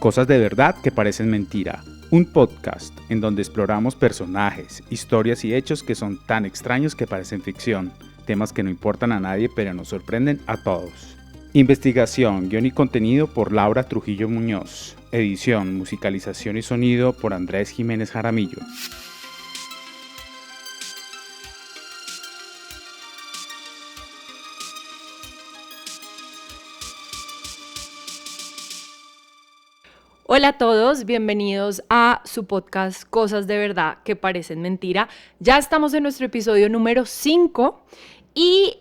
Cosas de verdad que parecen mentira. Un podcast en donde exploramos personajes, historias y hechos que son tan extraños que parecen ficción. Temas que no importan a nadie pero nos sorprenden a todos. Investigación, guión y contenido por Laura Trujillo Muñoz. Edición, musicalización y sonido por Andrés Jiménez Jaramillo. Hola a todos, bienvenidos a su podcast Cosas de Verdad que Parecen Mentira. Ya estamos en nuestro episodio número 5 y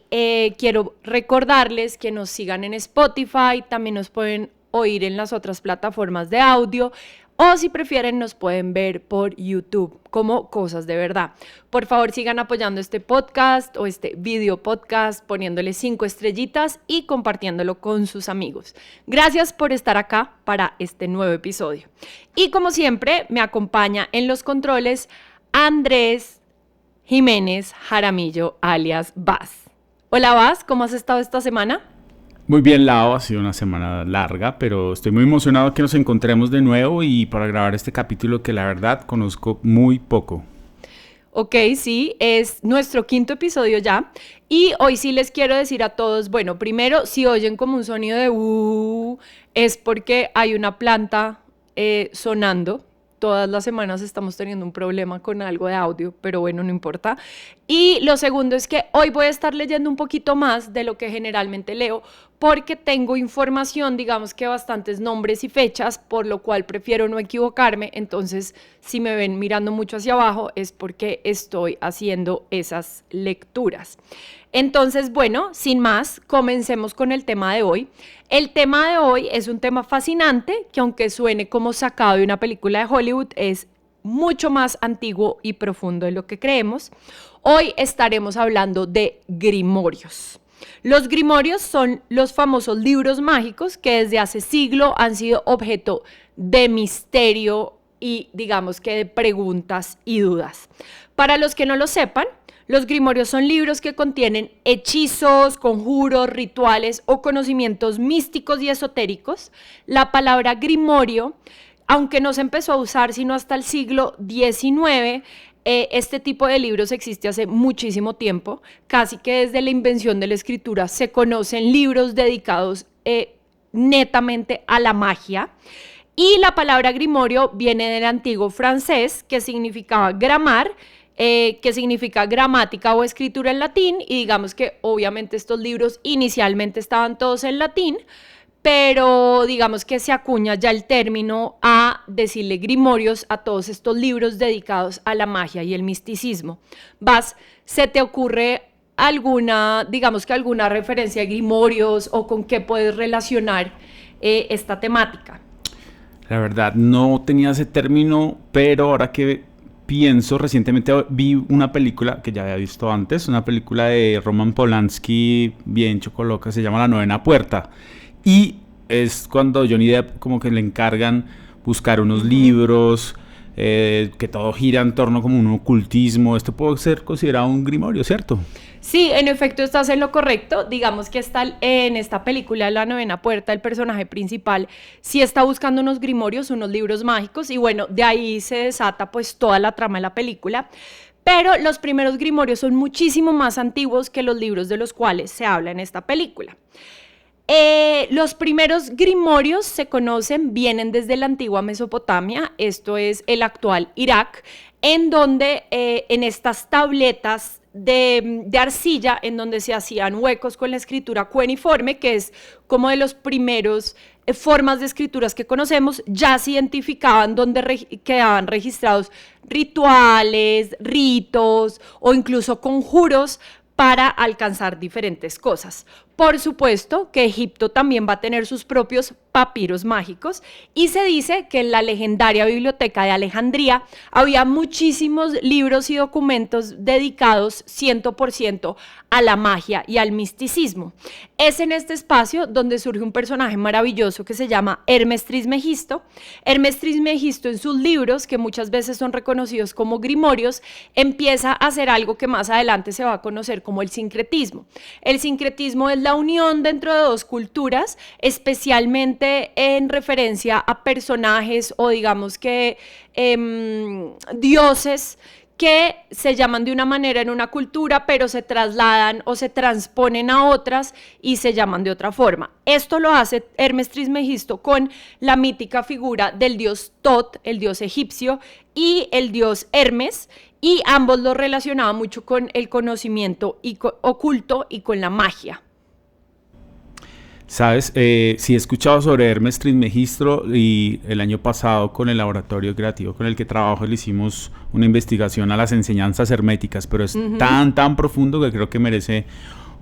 quiero recordarles que nos sigan en Spotify, también nos pueden oír en las otras plataformas de audio o si prefieren nos pueden ver por YouTube como Cosas de Verdad. Por favor sigan apoyando este podcast o este video podcast poniéndole 5 estrellitas y compartiéndolo con sus amigos. Gracias por estar acá para este nuevo episodio. Y como siempre me acompaña en los controles Andrés Jiménez Jaramillo alias Vaz. Hola Vaz, ¿cómo has estado esta semana? Muy bien, Lau, ha sido una semana larga, pero estoy muy emocionado que nos encontremos de nuevo y para grabar este capítulo que la verdad conozco muy poco. Ok, sí, es nuestro 5º episodio ya y hoy sí les quiero decir a todos, bueno, primero, si oyen como un sonido de es porque hay una planta sonando. Todas las semanas estamos teniendo un problema con algo de audio, pero bueno, no importa. Y lo segundo es que hoy voy a estar leyendo un poquito más de lo que generalmente leo, porque tengo información, digamos que bastantes nombres y fechas, por lo cual prefiero no equivocarme. Entonces, si me ven mirando mucho hacia abajo, es porque estoy haciendo esas lecturas. Entonces, bueno, sin más, comencemos con el tema de hoy. El tema de hoy es un tema fascinante que aunque suene como sacado de una película de Hollywood, es mucho más antiguo y profundo de lo que creemos. Hoy estaremos hablando de grimorios. Los grimorios son los famosos libros mágicos que desde hace siglos han sido objeto de misterio y digamos que de preguntas y dudas. Para los que no lo sepan, los grimorios son libros que contienen hechizos, conjuros, rituales o conocimientos místicos y esotéricos. La palabra grimorio, aunque no se empezó a usar sino hasta el siglo XIX, este tipo de libros existe hace muchísimo tiempo. Casi que desde la invención de la escritura se conocen libros dedicados netamente a la magia. Y la palabra grimorio viene del antiguo francés que significaba gramar, que significa gramática o escritura en latín, y digamos que obviamente estos libros inicialmente estaban todos en latín, pero digamos que se acuña ya el término a decirle grimorios a todos estos libros dedicados a la magia y el misticismo. Vas, ¿se te ocurre alguna, digamos que alguna referencia a grimorios o con qué puedes relacionar esta temática? La verdad no tenía ese término, pero ahora que pienso, recientemente vi una película que ya había visto antes, una película de Roman Polanski, bien chocoloca, se llama La Novena Puerta. Y es cuando Johnny Depp como que le encargan buscar unos libros, que todo gira en torno como un ocultismo. Esto puede ser considerado un grimorio, ¿cierto? Sí, en efecto estás en lo correcto. Digamos que está en esta película La Novena Puerta, el personaje principal sí está buscando unos grimorios, unos libros mágicos, y bueno, de ahí se desata pues toda la trama de la película. Pero los primeros grimorios son muchísimo más antiguos que los libros de los cuales se habla en esta película. Los primeros grimorios se conocen, vienen desde la antigua Mesopotamia, esto es el actual Irak, en donde en estas tabletas de arcilla, en donde se hacían huecos con la escritura cuneiforme, que es como de los primeros formas de escrituras que conocemos, ya se identificaban donde quedaban registrados rituales, ritos o incluso conjuros para alcanzar diferentes cosas. Por supuesto que Egipto también va a tener sus propios papiros mágicos y se dice que en la legendaria biblioteca de Alejandría había muchísimos libros y documentos dedicados 100% a la magia y al misticismo. Es en este espacio donde surge un personaje maravilloso que se llama Hermes Trismegisto. Hermes Trismegisto en sus libros, que muchas veces son reconocidos como grimorios, empieza a hacer algo que más adelante se va a conocer como el sincretismo. El sincretismo es la unión dentro de dos culturas, especialmente en referencia a personajes o digamos que dioses que se llaman de una manera en una cultura, pero se trasladan o se transponen a otras y se llaman de otra forma. Esto lo hace Hermes Trismegisto con la mítica figura del dios Tot, el dios egipcio, y el dios Hermes, y ambos lo relacionaba mucho con el conocimiento oculto y con la magia. Sabes, sí he escuchado sobre Hermes Trismegisto y el año pasado con el laboratorio creativo con el que trabajo le hicimos una investigación a las enseñanzas herméticas, pero es tan profundo que creo que merece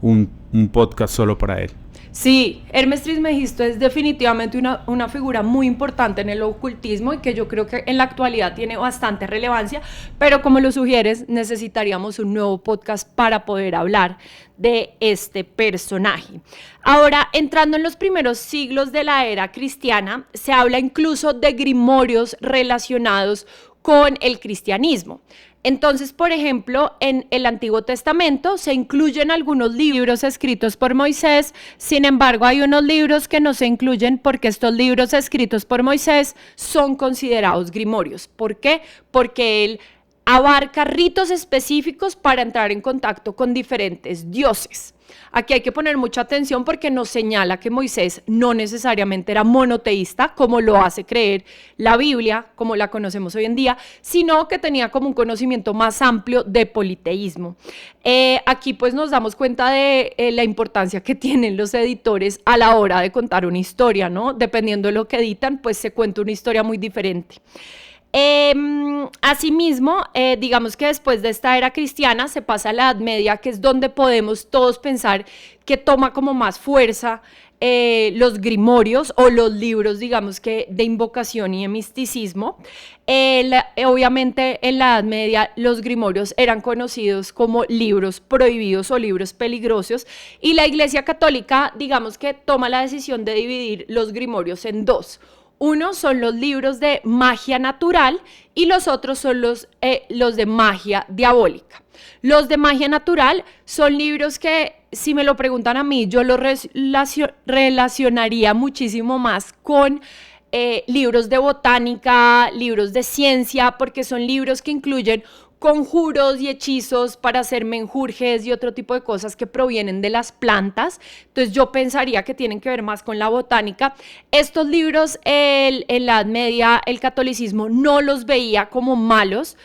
un podcast solo para él. Sí, Hermes Trismegisto es definitivamente una figura muy importante en el ocultismo y que yo creo que en la actualidad tiene bastante relevancia, pero como lo sugieres, necesitaríamos un nuevo podcast para poder hablar de este personaje. Ahora, entrando en los primeros siglos de la era cristiana, se habla incluso de grimorios relacionados con el cristianismo. Entonces, por ejemplo, en el Antiguo Testamento se incluyen algunos libros escritos por Moisés, sin embargo, hay unos libros que no se incluyen porque estos libros escritos por Moisés son considerados grimorios. ¿Por qué? Porque él abarca ritos específicos para entrar en contacto con diferentes dioses. Aquí hay que poner mucha atención porque nos señala que Moisés no necesariamente era monoteísta, como lo hace creer la Biblia, como la conocemos hoy en día, sino que tenía como un conocimiento más amplio de politeísmo. Aquí pues nos damos cuenta de la importancia que tienen los editores a la hora de contar una historia, ¿no? Dependiendo de lo que editan, pues se cuenta una historia muy diferente. Asimismo, digamos que después de esta era cristiana se pasa a la Edad Media, que es donde podemos todos pensar que toma como más fuerza los grimorios o los libros, digamos que de invocación y de misticismo. Obviamente en la Edad Media los grimorios eran conocidos como libros prohibidos o libros peligrosos, y la Iglesia Católica, digamos que toma la decisión de dividir los grimorios en dos. Uno son los libros de magia natural y los otros son los de magia diabólica. Los de magia natural son libros que, si me lo preguntan a mí, yo los relacionaría muchísimo más con libros de botánica, libros de ciencia, porque son libros que incluyen conjuros y hechizos para hacer menjurjes y otro tipo de cosas que provienen de las plantas. Entonces yo pensaría que tienen que ver más con la botánica. Estos libros en la Edad Media el catolicismo no los veía como malos,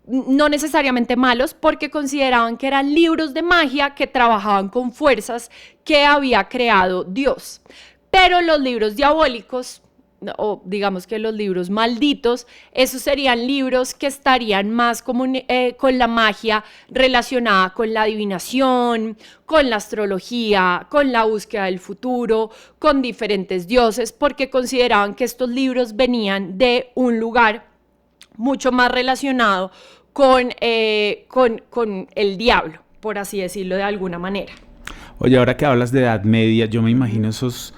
no necesariamente malos, porque consideraban que eran libros de magia que trabajaban con fuerzas que había creado Dios. Pero los libros diabólicos, o digamos que los libros malditos, esos serían libros que estarían más con la magia relacionada con la adivinación, con la astrología, con la búsqueda del futuro, con diferentes dioses, porque consideraban que estos libros venían de un lugar mucho más relacionado con el diablo, por así decirlo de alguna manera. Oye, ahora que hablas de Edad Media, yo me imagino esos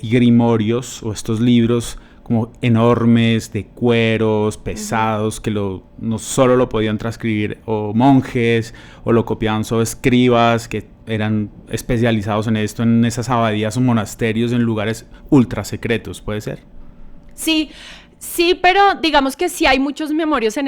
grimorios o estos libros como enormes de cueros, pesados, que no solo lo podían transcribir o monjes, o lo copiaban solo escribas que eran especializados en esto, en esas abadías o monasterios en lugares ultra secretos, ¿puede ser? Sí, pero digamos que sí hay muchos grimorios en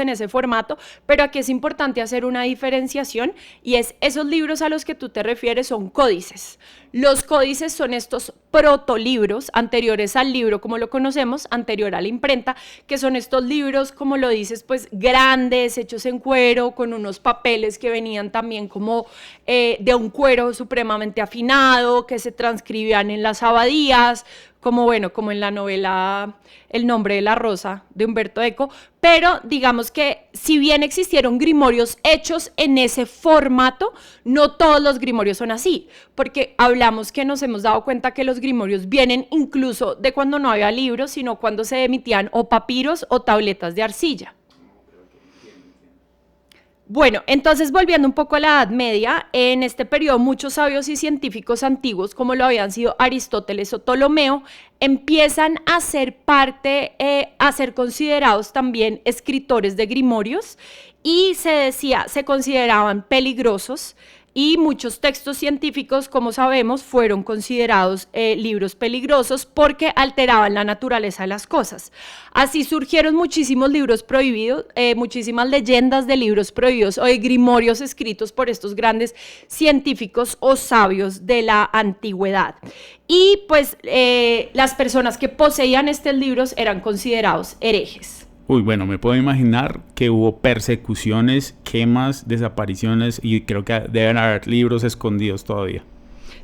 ese formato, pero aquí es importante hacer una diferenciación, y es esos libros a los que tú te refieres son códices. Los códices son estos protolibros anteriores al libro como lo conocemos, anterior a la imprenta, que son estos libros, como lo dices, pues grandes, hechos en cuero, con unos papeles que venían también como de un cuero supremamente afinado, que se transcribían en las abadías, como en la novela El nombre de la rosa de Humberto Eco, pero digamos que si bien existieron grimorios hechos en ese formato, no todos los grimorios son así, porque hablamos que nos hemos dado cuenta que los grimorios vienen incluso de cuando no había libros, sino cuando se emitían o papiros o tabletas de arcilla. Bueno, entonces volviendo un poco a la Edad Media, en este periodo muchos sabios y científicos antiguos, como lo habían sido Aristóteles o Ptolomeo, empiezan a ser a ser considerados también escritores de grimorios, y se consideraban peligrosos. y muchos textos científicos, como sabemos, fueron considerados libros peligrosos porque alteraban la naturaleza de las cosas. Así surgieron muchísimos libros prohibidos, muchísimas leyendas de libros prohibidos o de grimorios escritos por estos grandes científicos o sabios de la antigüedad. Y pues las personas que poseían estos libros eran considerados herejes. Uy, bueno, me puedo imaginar que hubo persecuciones, quemas, desapariciones y creo que deben haber libros escondidos todavía,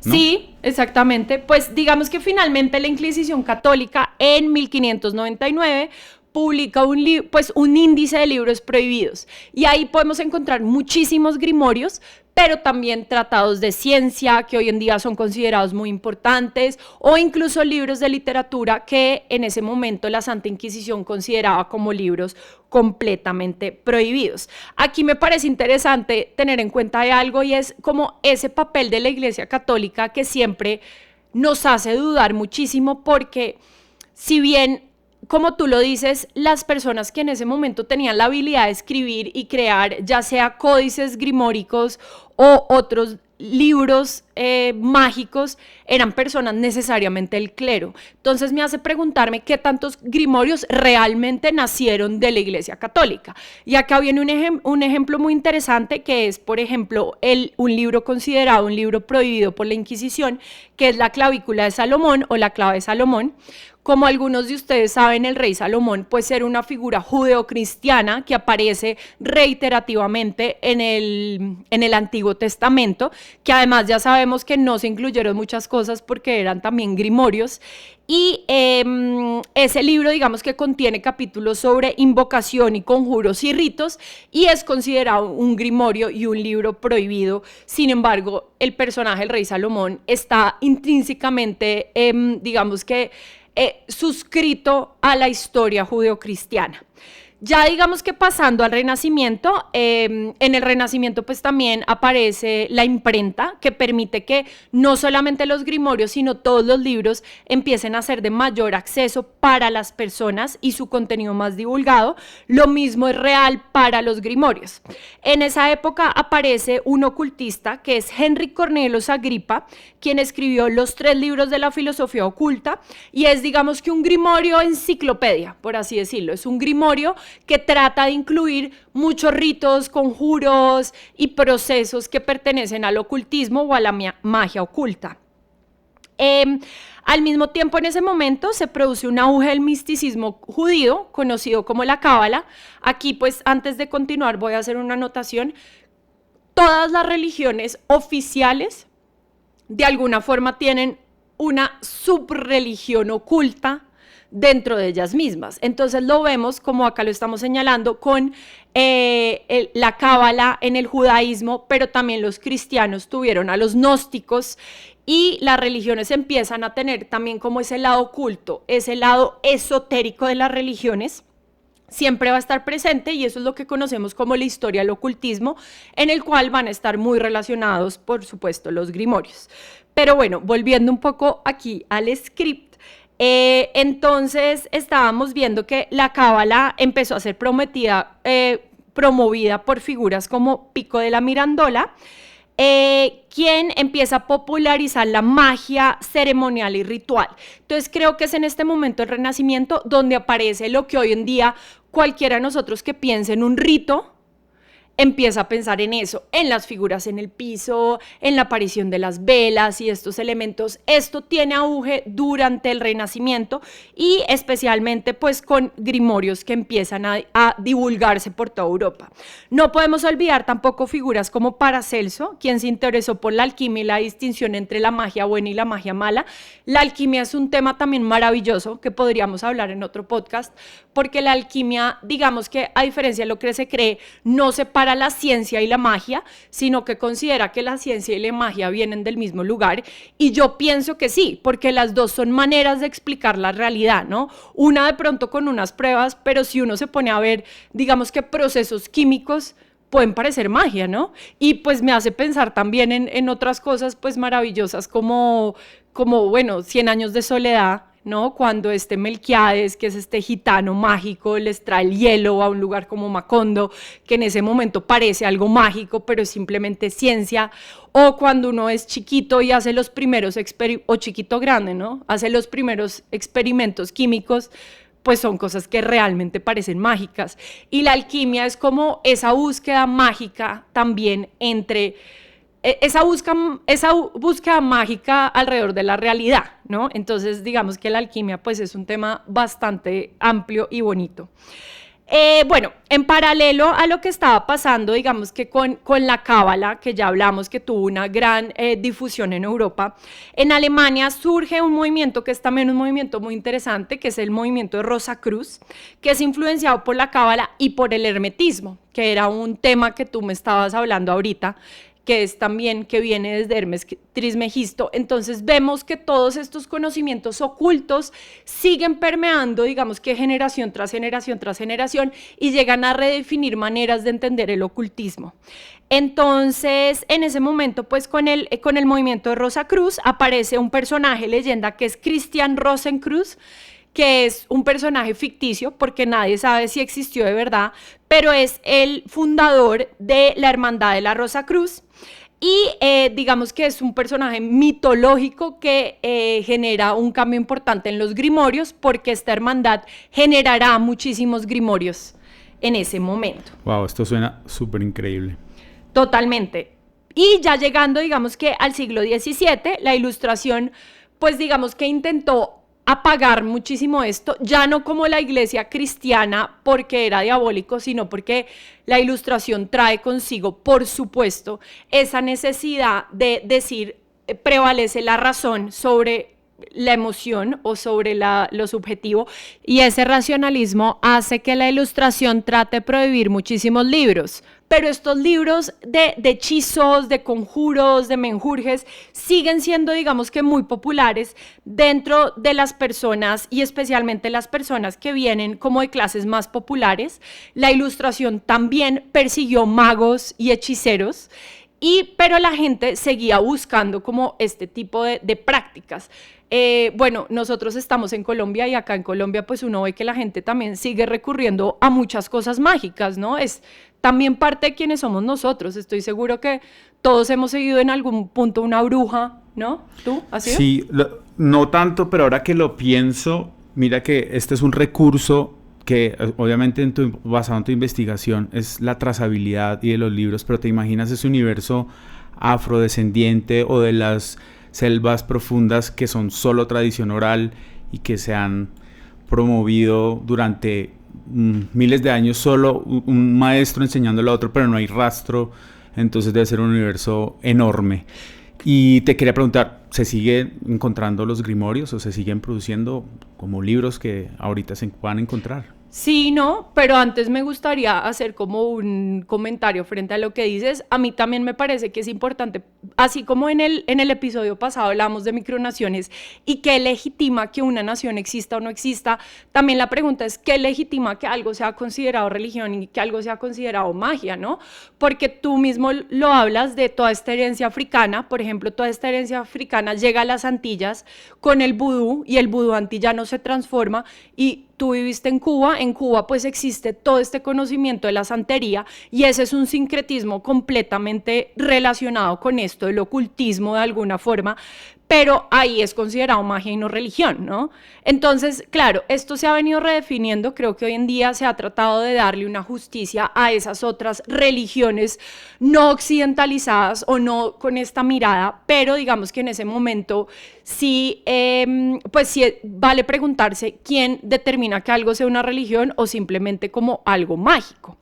¿no? Sí, exactamente. Pues digamos que finalmente la Inquisición Católica en 1599 publica un índice de libros prohibidos y ahí podemos encontrar muchísimos grimorios, pero también tratados de ciencia que hoy en día son considerados muy importantes o incluso libros de literatura que en ese momento la Santa Inquisición consideraba como libros completamente prohibidos. Aquí me parece interesante tener en cuenta algo y es como ese papel de la Iglesia Católica que siempre nos hace dudar muchísimo porque si bien como tú lo dices, las personas que en ese momento tenían la habilidad de escribir y crear, ya sea códices grimóricos o otros libros mágicos, eran personas necesariamente del clero. Entonces me hace preguntarme qué tantos grimorios realmente nacieron de la Iglesia Católica. Y acá viene un ejemplo muy interesante que es, por ejemplo, un libro considerado un libro prohibido por la Inquisición, que es la Clavícula de Salomón o la Clave de Salomón. Como algunos de ustedes saben, el rey Salomón pues era una figura judeocristiana que aparece reiterativamente en el Antiguo Testamento, que además ya sabemos que no se incluyeron muchas cosas porque eran también grimorios. Y ese libro, digamos que contiene capítulos sobre invocación y conjuros y ritos y es considerado un grimorio y un libro prohibido. Sin embargo, el personaje del rey Salomón está intrínsecamente, digamos que, suscrito a la historia judeocristiana. Ya digamos que pasando al Renacimiento, en el Renacimiento pues también aparece la imprenta que permite que no solamente los grimorios sino todos los libros empiecen a ser de mayor acceso para las personas y su contenido más divulgado. Lo mismo es real para los grimorios. En esa época aparece un ocultista que es Henry Cornelius Agrippa, quien escribió los 3 libros de la filosofía oculta y es digamos que un grimorio enciclopedia, por así decirlo. Es un grimorio que trata de incluir muchos ritos, conjuros y procesos que pertenecen al ocultismo o a la magia oculta. Al mismo tiempo, en ese momento se produce un auge del misticismo judío, conocido como la Cábala. Aquí, pues, antes de continuar, voy a hacer una anotación. Todas las religiones oficiales, de alguna forma, tienen una subreligión oculta dentro de ellas mismas. Entonces lo vemos, como acá lo estamos señalando, con la cábala en el judaísmo, pero también los cristianos tuvieron a los gnósticos y las religiones empiezan a tener también como ese lado oculto, ese lado esotérico de las religiones. Siempre va a estar presente y eso es lo que conocemos como la historia del ocultismo, en el cual van a estar muy relacionados, por supuesto, los grimorios. Pero bueno, volviendo un poco aquí al script, entonces estábamos viendo que la cábala empezó a ser promovida por figuras como Pico de la Mirandola, quien empieza a popularizar la magia ceremonial y ritual. Entonces creo que es en este momento del Renacimiento donde aparece lo que hoy en día cualquiera de nosotros que piense en un rito empieza a pensar en eso, en las figuras en el piso, en la aparición de las velas y estos elementos. Esto tiene auge durante el Renacimiento y especialmente pues con grimorios que empiezan a divulgarse por toda Europa. No podemos olvidar tampoco figuras como Paracelso, quien se interesó por la alquimia y la distinción entre la magia buena y la magia mala. La alquimia es un tema también maravilloso que podríamos hablar en otro podcast, porque la alquimia, digamos que a diferencia de lo que se cree, no separa la ciencia y la magia, sino que considera que la ciencia y la magia vienen del mismo lugar, y yo pienso que sí, porque las dos son maneras de explicar la realidad, ¿no? Una de pronto con unas pruebas, pero si uno se pone a ver, digamos que procesos químicos pueden parecer magia, ¿no? Y pues me hace pensar también en otras cosas pues maravillosas como bueno, 100 años de soledad, ¿no? Cuando este Melquiades, que es este gitano mágico, les trae el hielo a un lugar como Macondo, que en ese momento parece algo mágico, pero es simplemente ciencia. O cuando uno es chiquito y hace los primeros o chiquito grande, ¿no? Hace los primeros experimentos químicos, pues son cosas que realmente parecen mágicas. Y la alquimia es como esa búsqueda mágica también entre esa búsqueda mágica alrededor de la realidad, ¿no? Entonces, digamos que la alquimia, pues, es un tema bastante amplio y bonito. Bueno, en paralelo a lo que estaba pasando, digamos que con la cábala, que ya hablamos que tuvo una gran difusión en Europa, en Alemania surge un movimiento que es también un movimiento muy interesante, que es el movimiento de Rosacruz, que es influenciado por la cábala y por el hermetismo, que era un tema que tú me estabas hablando ahorita, que es también que viene desde Hermes Trismegisto. Entonces vemos que todos estos conocimientos ocultos siguen permeando, digamos que generación tras generación tras generación, y llegan a redefinir maneras de entender el ocultismo. Entonces, en ese momento, pues con el movimiento de Rosacruz aparece un personaje leyenda que es Christian Rosenkreuz, que es un personaje ficticio porque nadie sabe si existió de verdad, pero es el fundador de la Hermandad de la Rosacruz y digamos que es un personaje mitológico que genera un cambio importante en los grimorios porque esta hermandad generará muchísimos grimorios en ese momento. Wow, esto suena súper increíble. Totalmente. Y ya llegando, digamos que al siglo XVII, la Ilustración, pues digamos que intentó apagar muchísimo esto, ya no como la iglesia cristiana porque era diabólico, sino porque la Ilustración trae consigo, por supuesto, esa necesidad de decir, prevalece la razón sobre la emoción o sobre lo subjetivo, y ese racionalismo hace que la Ilustración trate de prohibir muchísimos libros, pero estos libros de hechizos, de conjuros, de menjurjes, siguen siendo, digamos que muy populares dentro de las personas y especialmente las personas que vienen como de clases más populares. La Ilustración también persiguió magos y hechiceros, pero la gente seguía buscando como este tipo de prácticas. Bueno, nosotros estamos en Colombia y acá en Colombia pues uno ve que la gente también sigue recurriendo a muchas cosas mágicas, ¿no? Es también parte de quienes somos nosotros. Estoy seguro que todos hemos seguido en algún punto una bruja, ¿no? ¿Tú? ¿Has sido? Sí, no tanto, pero ahora que lo pienso, mira que este es un recurso que obviamente basado en tu investigación es la trazabilidad y de los libros, pero te imaginas ese universo afrodescendiente o de las selvas profundas que son solo tradición oral y que se han promovido durante miles de años, solo un maestro enseñándole a otro, pero no hay rastro, entonces debe ser un universo enorme. Y te quería preguntar, ¿se siguen encontrando los grimorios o se siguen produciendo como libros que ahorita se puedan encontrar? Sí, no, pero antes me gustaría hacer como un comentario frente a lo que dices. A mí también me parece que es importante, así como en el episodio pasado hablamos de micronaciones y qué legitima que una nación exista o no exista, también la pregunta es qué legitima que algo sea considerado religión y que algo sea considerado magia, ¿no? Porque tú mismo lo hablas de toda esta herencia africana, por ejemplo, toda esta herencia africana llega a las Antillas con el vudú y el vudú antillano se transforma y tú viviste en Cuba pues existe todo este conocimiento de la santería y ese es un sincretismo completamente relacionado con esto del ocultismo de alguna forma, pero ahí es considerado magia y no religión, ¿no? Entonces, claro, esto se ha venido redefiniendo, creo que hoy en día se ha tratado de darle una justicia a esas otras religiones no occidentalizadas o no con esta mirada, pero digamos que en ese momento sí, pues sí vale preguntarse quién determina que algo sea una religión o simplemente como algo mágico.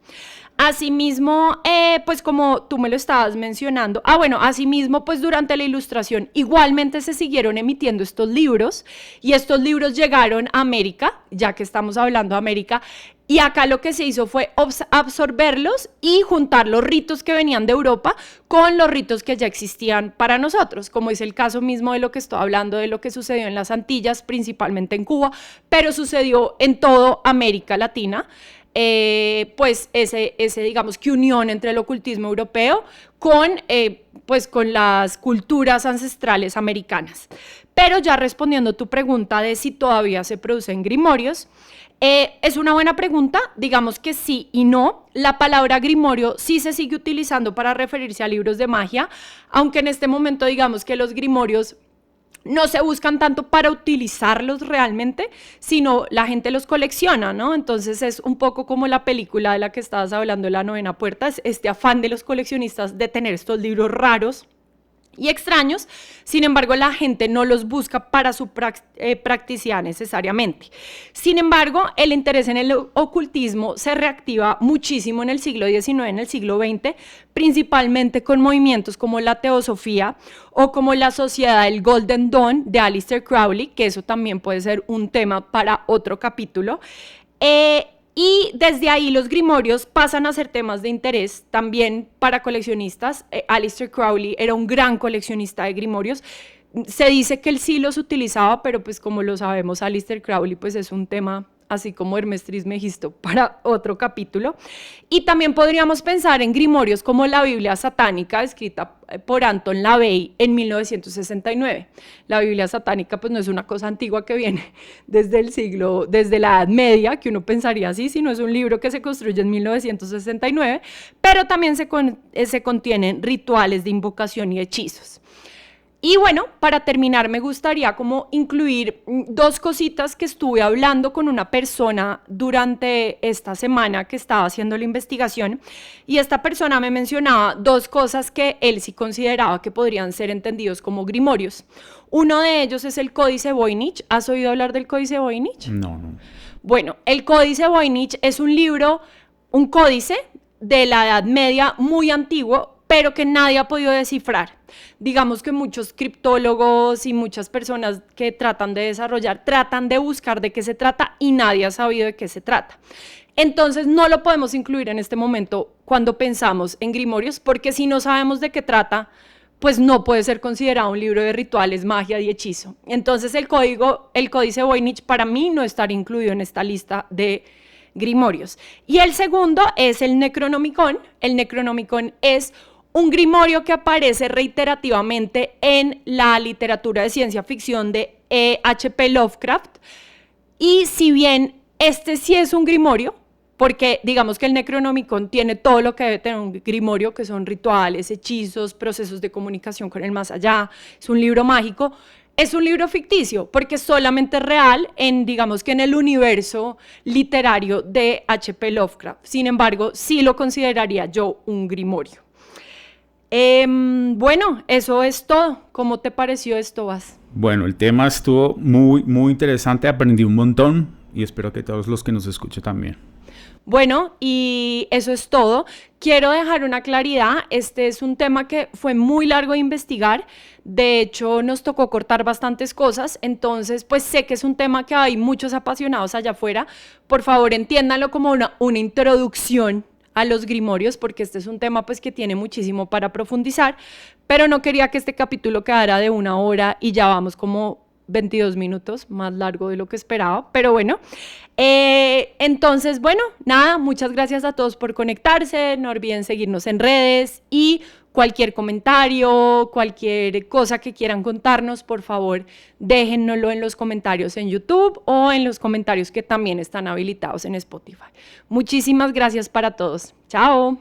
Asimismo, pues como tú me lo estabas mencionando, asimismo, pues durante la Ilustración igualmente se siguieron emitiendo estos libros y estos libros llegaron a América, ya que estamos hablando de América, y acá lo que se hizo fue absorberlos y juntar los ritos que venían de Europa con los ritos que ya existían para nosotros, como es el caso mismo de lo que estoy hablando, de lo que sucedió en las Antillas, principalmente en Cuba, pero sucedió en toda América Latina. pues ese, digamos que unión entre el ocultismo europeo pues con las culturas ancestrales americanas. Pero ya respondiendo a tu pregunta de si todavía se producen grimorios, es una buena pregunta, digamos que sí y no. La palabra grimorio sí se sigue utilizando para referirse a libros de magia, aunque en este momento digamos que los grimorios no se buscan tanto para utilizarlos realmente, sino la gente los colecciona, ¿no? Entonces es un poco como la película de la que estabas hablando, La Novena Puerta, es este afán de los coleccionistas de tener estos libros raros y extraños. Sin embargo, la gente no los busca para su practicidad necesariamente. Sin embargo, el interés en el ocultismo se reactiva muchísimo en el siglo XIX, en el siglo XX, principalmente con movimientos como la teosofía o como la Sociedad del Golden Dawn de Aleister Crowley, que eso también puede ser un tema para otro capítulo. Y desde ahí los grimorios pasan a ser temas de interés también para coleccionistas. Aleister Crowley era un gran coleccionista de grimorios. Se dice que él sí los utilizaba, pero pues como lo sabemos, Aleister Crowley pues es un tema así como Hermes Trismegisto para otro capítulo. Y también podríamos pensar en grimorios como la Biblia satánica, escrita por Anton LaVey en 1969. La Biblia satánica pues no es una cosa antigua que viene desde la Edad Media, que uno pensaría así, sino es un libro que se construye en 1969, pero también se contienen rituales de invocación y hechizos. Y bueno, para terminar me gustaría como incluir dos cositas que estuve hablando con una persona durante esta semana que estaba haciendo la investigación, y esta persona me mencionaba dos cosas que él sí consideraba que podrían ser entendidos como grimorios. Uno de ellos es el Códice Voynich. ¿Has oído hablar del Códice Voynich? No. Bueno, el Códice Voynich es un libro, un códice de la Edad Media muy antiguo, pero que nadie ha podido descifrar. Digamos que muchos criptólogos y muchas personas que tratan de buscar de qué se trata y nadie ha sabido de qué se trata. Entonces no lo podemos incluir en este momento cuando pensamos en grimorios, porque si no sabemos de qué trata, pues no puede ser considerado un libro de rituales, magia y hechizo. Entonces el Códice Voynich para mí no estaría incluido en esta lista de grimorios. Y el segundo es el Necronomicon. El Necronomicon es un grimorio que aparece reiterativamente en la literatura de ciencia ficción de H.P. Lovecraft. Y si bien este sí es un grimorio, porque digamos que el Necronomicon tiene todo lo que debe tener un grimorio, que son rituales, hechizos, procesos de comunicación con el más allá, es un libro mágico, es un libro ficticio, porque es solamente real digamos que en el universo literario de H.P. Lovecraft. Sin embargo, sí lo consideraría yo un grimorio. Bueno, eso es todo. ¿Cómo te pareció esto, Vas? Bueno, el tema estuvo muy, muy interesante. Aprendí un montón y espero que todos los que nos escuchen también. Bueno, y eso es todo. Quiero dejar una claridad. Este es un tema que fue muy largo de investigar. De hecho, nos tocó cortar bastantes cosas. Entonces, pues sé que es un tema que hay muchos apasionados allá afuera. Por favor, entiéndanlo como una introducción a los grimorios, porque este es un tema pues que tiene muchísimo para profundizar, pero no quería que este capítulo quedara de 1 hora y ya vamos como 22 minutos, más largo de lo que esperaba, pero bueno. Entonces, bueno, nada, muchas gracias a todos por conectarse, no olviden seguirnos en redes y cualquier comentario, cualquier cosa que quieran contarnos, por favor, déjennoslo en los comentarios en YouTube o en los comentarios que también están habilitados en Spotify. Muchísimas gracias para todos. Chao.